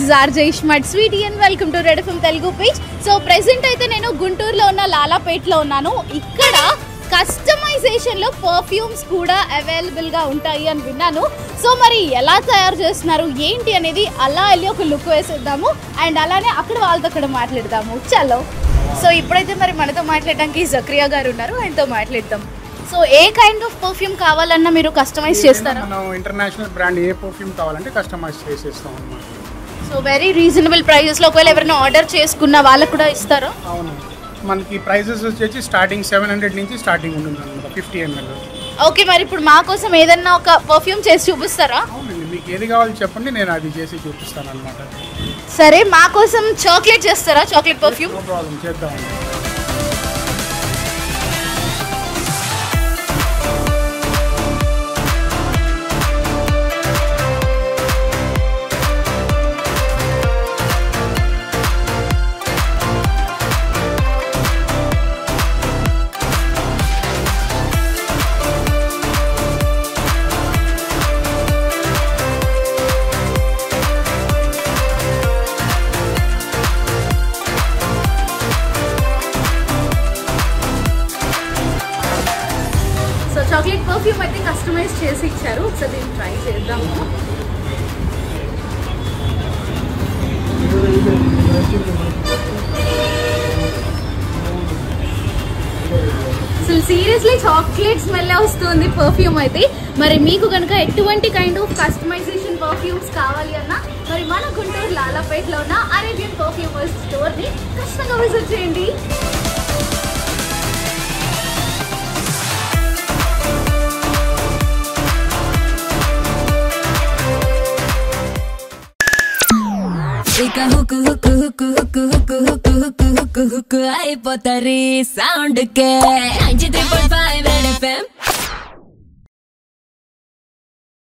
is RJ Ishmat Sweetie and welcome to Red FM Telugu page. So present అయితే నేను గుంటూరులో ఉన్న లాలాపేటలో ఉన్నాను. ఇక్కడ కస్టమైజేషన్ లో పర్ఫ్యూమ్స్ కూడా అవైలబుల్ గా ఉంటాయి అని విన్నాను. సో మరి ఎలా తయారు చేస్తున్నారు ఏంటి అనేది అలా వెళ్ళి ఒక లుక్ వేసేద్దాము అండ్ అలానే అక్కడ వాళ్ళతో అక్కడ మాట్లాడదాము. చలో. సో ఇప్పుడైతే మరి మనతో మాట్లాడడానికి జక్రియా గారు ఉన్నారు, ఆయనతో మాట్లాడదాం. So A kind of perfume కావాలన్నా మీరు కస్టమైజ్ చేస్తారా? మనం ఇంటర్నేషనల్ బ్రాండ్ ఏ పర్ఫ్యూమ్ కావాలంటే కస్టమైజ్ చేసేస్తాం అన్నమాట. సో వెరీ రీజనబుల్ ప్రైజెస్ లో ఒకవేళ ఎవరైనా ఆర్డర్ చేసుకున్న వాళ్ళకి కూడా ఇస్తారా? అవును, మనకి ప్రైజెస్ వచ్చేసి స్టార్టింగ్ 700 నుంచి స్టార్టింగ్ ఉంటుంది అనమాట, 50 ml. ఓకే, మరి ఇప్పుడు మా కోసం ఏదన్నా ఒక పర్ఫ్యూమ్ చేసి చూపిస్తారా? అవునండి, మీకు ఏది కావాలో చెప్పండి, నేను అది చేసి చూపిస్తాను అనమాట. సరే, మా కోసం చాక్లెట్ చేస్తారా? Chocolate perfume. నో ప్రాబ్లం, చేద్దామండి. చాక్లెట్ పర్ఫ్యూమ్ అయితే కస్టమైజ్ చేసి ఇచ్చారు, ఒకసారి దీన్ని ట్రై చేద్దాము. అసలు సీరియస్లీ చాక్లెట్ స్మెల్ వస్తుంది పర్ఫ్యూమ్ అయితే. మరి మీకు కనుక ఎటువంటి కైండ్ ఆఫ్ కస్టమైజేషన్ పర్ఫ్యూమ్స్ కావాలి అన్నా మరి మన గుంటూరు లాలాపేటలో ఉన్న అరేబియన్ పర్ఫ్యూమర్స్ స్టోర్ ని ఖచ్చితంగా విజిట్ చేయండి. అయిపోతారు సౌండ్ కే 93.5 Red FM.